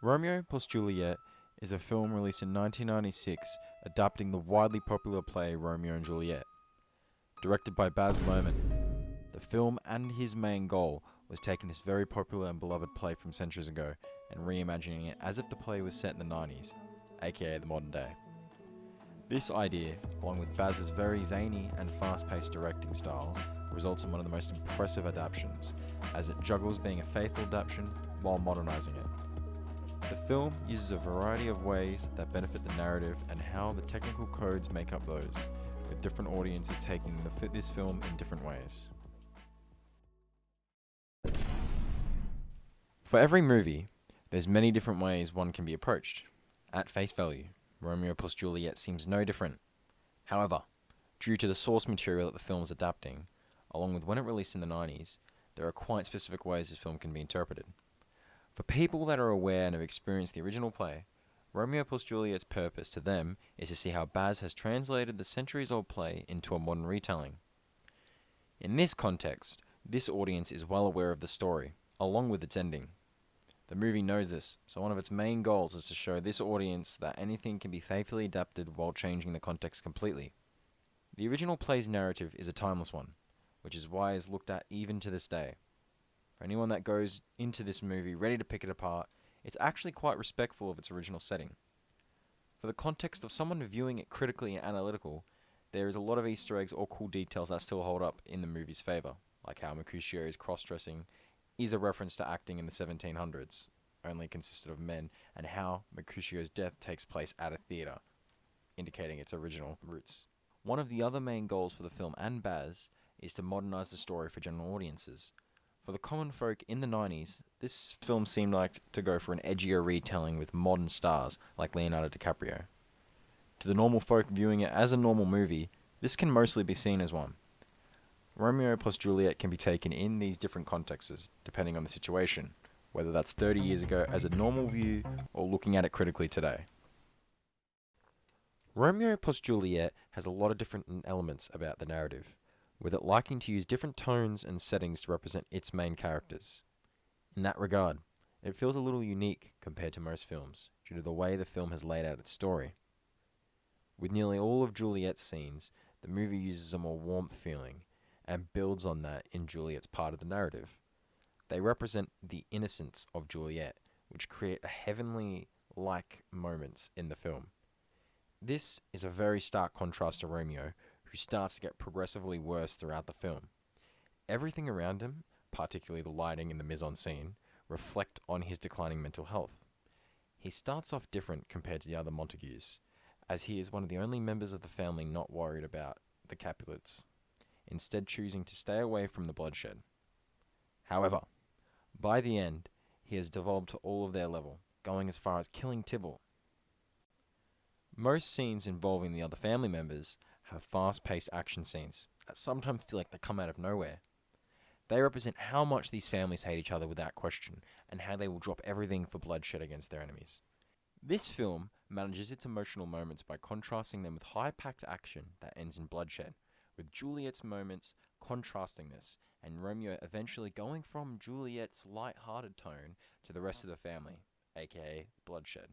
Romeo plus Juliet is a film released in 1996 adapting the widely popular play Romeo and Juliet. Directed by Baz Luhrmann, the film and his main goal was taking this very popular and beloved play from centuries ago and reimagining it as if the play was set in the 90s, aka the modern day. This idea, along with Baz's very zany and fast-paced directing style, results in one of the most impressive adaptations, as it juggles being a faithful adaptation while modernizing it. The film uses a variety of ways that benefit the narrative and how the technical codes make up those, with different audiences taking this film in different ways. For every movie, there's many different ways one can be approached. At face value, Romeo plus Juliet seems no different. However, due to the source material that the film is adapting, along with when it released in the 90s, there are quite specific ways this film can be interpreted. For people that are aware and have experienced the original play, Romeo plus Juliet's purpose to them is to see how Baz has translated the centuries-old play into a modern retelling. In this context, this audience is well aware of the story, along with its ending. The movie knows this, so one of its main goals is to show this audience that anything can be faithfully adapted while changing the context completely. The original play's narrative is a timeless one, which is why it is looked at even to this day. For anyone that goes into this movie ready to pick it apart, it's actually quite respectful of its original setting. For the context of someone viewing it critically and analytical, there is a lot of Easter eggs or cool details that still hold up in the movie's favour, like how Mercutio's cross-dressing is a reference to acting in the 1700s, only consisted of men, and how Mercutio's death takes place at a theatre, indicating its original roots. One of the other main goals for the film and Baz is to modernise the story for general audiences. For the common folk in the 90s, this film seemed like to go for an edgier retelling with modern stars like Leonardo DiCaprio. To the normal folk viewing it as a normal movie, this can mostly be seen as one. Romeo plus Juliet can be taken in these different contexts, depending on the situation, whether that's 30 years ago as a normal view or looking at it critically today. Romeo plus Juliet has a lot of different elements about the narrative, with it liking to use different tones and settings to represent its main characters. In that regard, it feels a little unique compared to most films, due to the way the film has laid out its story. With nearly all of Juliet's scenes, the movie uses a more warmth feeling, and builds on that in Juliet's part of the narrative. They represent the innocence of Juliet, which create a heavenly-like moments in the film. This is a very stark contrast to Romeo, who starts to get progressively worse throughout the film. Everything around him, particularly the lighting and the mise-en-scene, reflect on his declining mental health. He starts off different compared to the other Montagues, as he is one of the only members of the family not worried about the Capulets, instead choosing to stay away from the bloodshed. However, by the end, he has devolved to all of their level, going as far as killing Tybalt. Most scenes involving the other family members have fast-paced action scenes that sometimes feel like they come out of nowhere. They represent how much these families hate each other without question, and how they will drop everything for bloodshed against their enemies. This film manages its emotional moments by contrasting them with high-packed action that ends in bloodshed, with Juliet's moments contrasting this, and Romeo eventually going from Juliet's light-hearted tone to the rest of the family, aka bloodshed.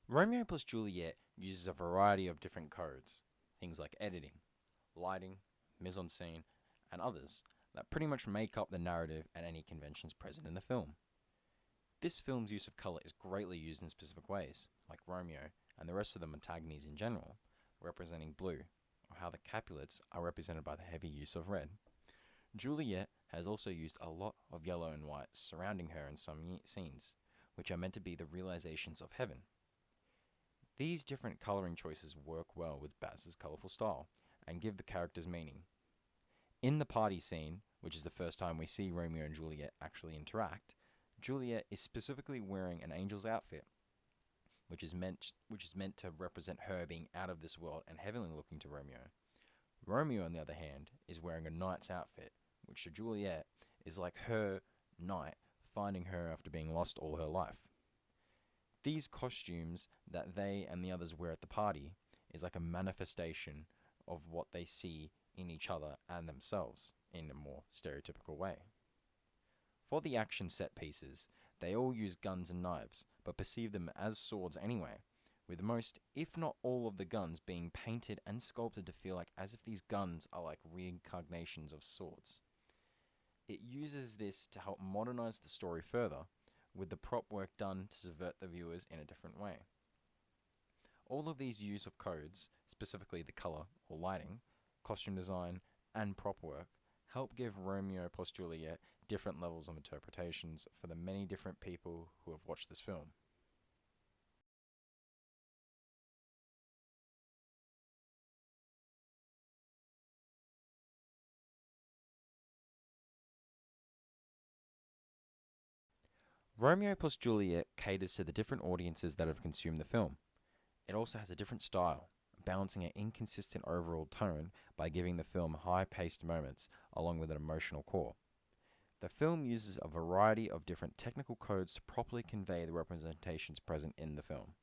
Romeo plus Juliet uses a variety of different codes, things like editing, lighting, mise-en-scene, and others, that pretty much make up the narrative and any conventions present in the film. This film's use of colour is greatly used in specific ways, like Romeo and the rest of the Montagnese in general, representing blue, or how the Capulets are represented by the heavy use of red. Juliet has also used a lot of yellow and white surrounding her in some scenes, which are meant to be the realizations of heaven. These different colouring choices work well with Baz's colourful style, and give the characters meaning. In the party scene, which is the first time we see Romeo and Juliet actually interact, Juliet is specifically wearing an angel's outfit, which is meant to represent her being out of this world and heavenly looking to Romeo. Romeo, on the other hand, is wearing a knight's outfit, which to Juliet is like her knight finding her after being lost all her life. These costumes that they and the others wear at the party is like a manifestation of what they see in each other and themselves in a more stereotypical way. For the action set pieces, They all use guns and knives, but perceive them as swords anyway, with most, if not all, of the guns being painted and sculpted to feel like as if these guns are like reincarnations of swords. It uses this to help modernize the story further, with the prop work done to subvert the viewers in a different way. All of these use of codes, specifically the color or lighting, costume design, and prop work, help give Romeo plus Juliet different levels of interpretations for the many different people who have watched this film. Romeo plus Juliet caters to the different audiences that have consumed the film. It also has a different style, balancing an inconsistent overall tone by giving the film high-paced moments along with an emotional core. The film uses a variety of different technical codes to properly convey the representations present in the film.